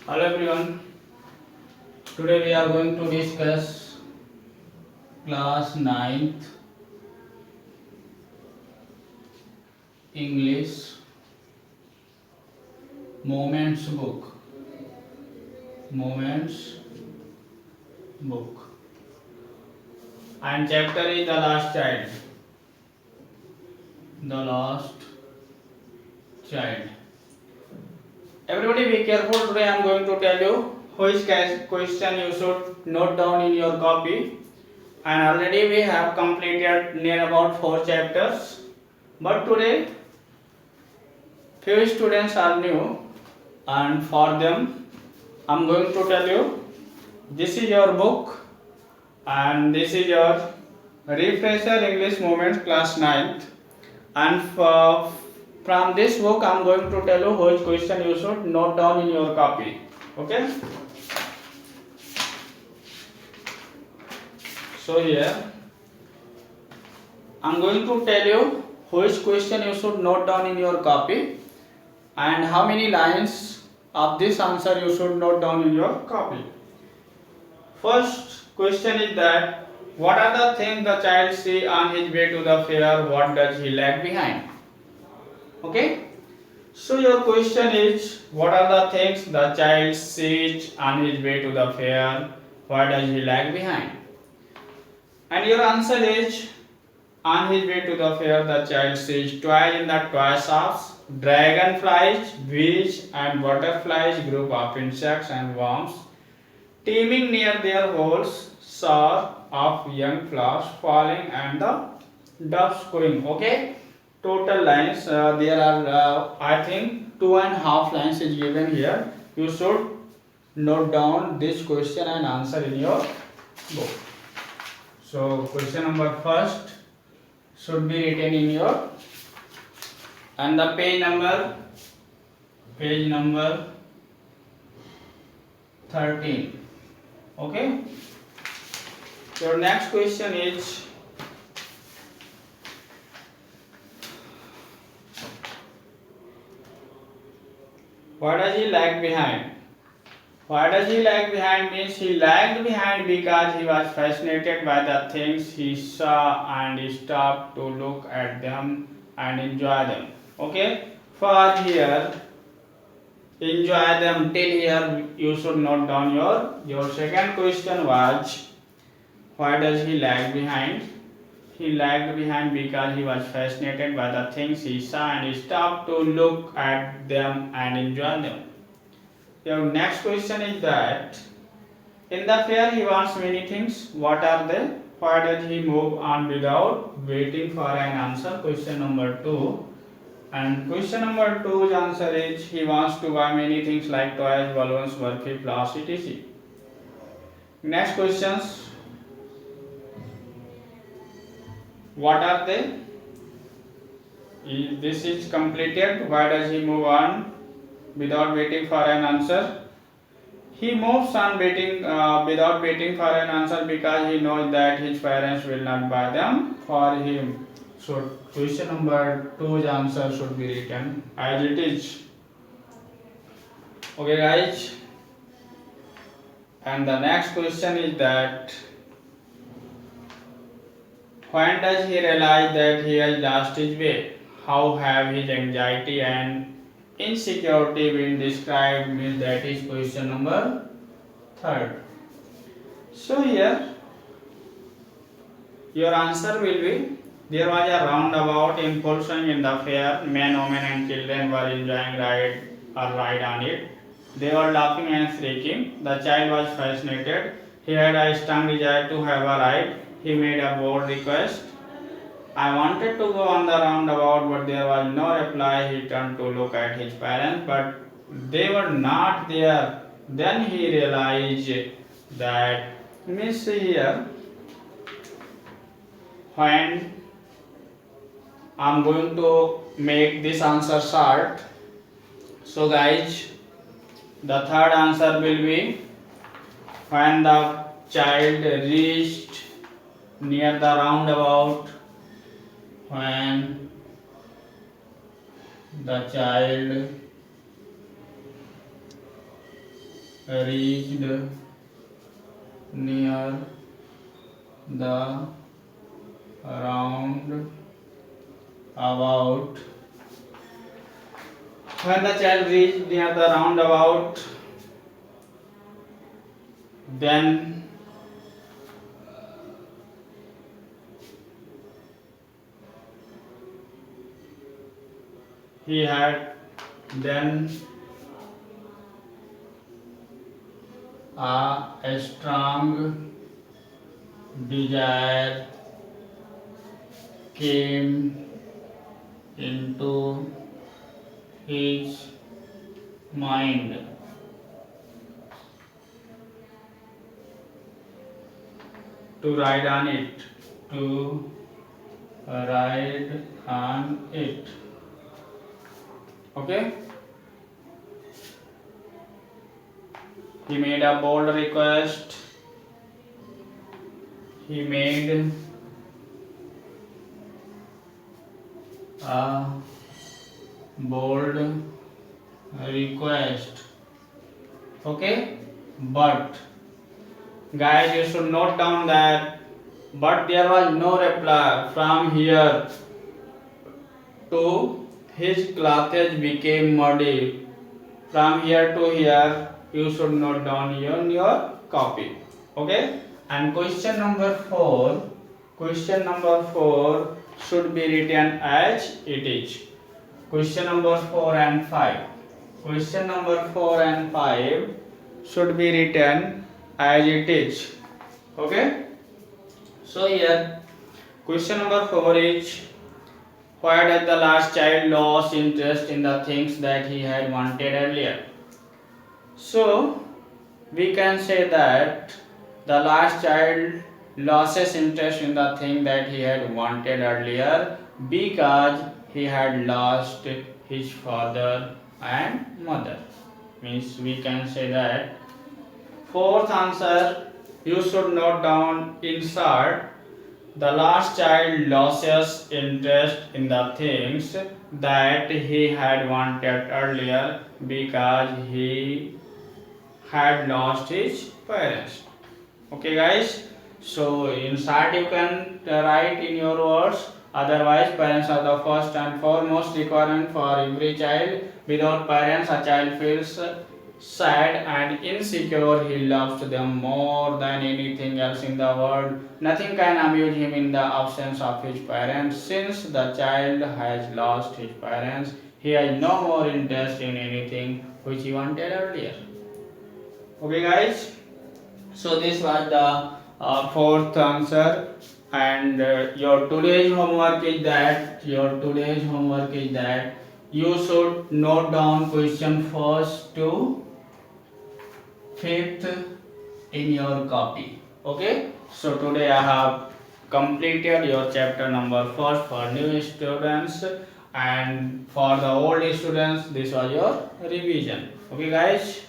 Hello everyone. Today we are going to discuss class ninth English Moments book. Moments book. And chapter is the last child. The last child. Everybody be careful. Today I am going to tell you which question you should note down in your copy. And already we have completed near about 4 chapters. But today few students are new, and for them I'm going to tell you this is your book and this is your refresher English moments class ninth. And from this book I'm going to tell you which question you should note down in your copy. Okay, so here I'm going to tell you which question you should note down in your copy and how many lines of this answer you should note down in your copy. First question is that what are the things the child see on his way to the fair? What does he lag behind? Okay. So your question is what are the things the child sees on his way to the fair? What does he lag behind? And your answer is on his way to the fair the child sees toys in the toy shops, dragonflies, bees and butterflies, group of insects and worms teeming near their holes, shower of young flowers falling and the doves cooing. Okay, total lines there are I think 2.5 lines is given here. You should note down this question and answer in your book. So question number first should be written in your, and the page number 13. Okay, your next question is what does he lag behind? What does he lag behind means he lagged behind because he was fascinated by the things he saw and he stopped to look at them and enjoy them. Okay, for here enjoy them till here you should note down your second question was why does he lag behind? He lagged behind because he was fascinated by the things he saw and he stopped to look at them and enjoy them. Your next question is that in the fair he wants many things. What are they? Why does he move on without waiting for an answer? Question number 2. And question number 2's answer is he wants to buy many things like toys, balloons, burfi, flowers, etc. Next questions. What are they? This is completed. Why does he move on without waiting for an answer? He moves on without waiting for an answer because he knows that his parents will not buy them for him. So question number 2's answer should be written as it is. Okay guys. And the next question is that when does he realize that he has lost his way? How have his anxiety and insecurity been described? Means that is question number 3. So here your answer will be there was a roundabout in full swing in the fair. Men, women and children were enjoying a ride on it. They were laughing and shrieking. The child was fascinated. He had a strong desire to have a ride. He made a bold request. I wanted to go on the roundabout, but there was no reply. He turned to look at his parents, but they were not there. Then he realized that means here when I'm going to make this answer short. So guys, the third answer will be when the child reached near the roundabout, when the child reached near the round about. When the child reached near the roundabout, then he had then a strong desire came into his mind to ride on it, to ride on it. Okay? He made a bold request. He made a bold request. Okay? But guys, you should note down that but there was no reply. From here to his clothes became muddy. From here to here you should note down in your copy. Okay? And question number 4 should be written as it is. Question number 4 and 5 should be written as it is. Okay? So here question number 4 is, why did the last child lose interest in the things that he had wanted earlier? So we can say that the last child loses interest in the thing that he had wanted earlier because he had lost his father and mother. Means we can say that fourth answer you should note down insert the last child loses interest in the things that he had wanted earlier because he had lost his parents. Okay guys, so inside you can write in your words. Otherwise, parents are the first and foremost requirement for every child. Without parents, a child feels sad and insecure. He loves them more than anything else in the world. Nothing can amuse him in the absence of his parents. Since the child has lost his parents, he has no more interest in anything which he wanted earlier. Okay guys, so this was the fourth answer, and your today's homework is that you should note down question first to fifth in your copy. Okay, so today I have completed your chapter number first for new students, and for the old students this was your revision. Okay guys.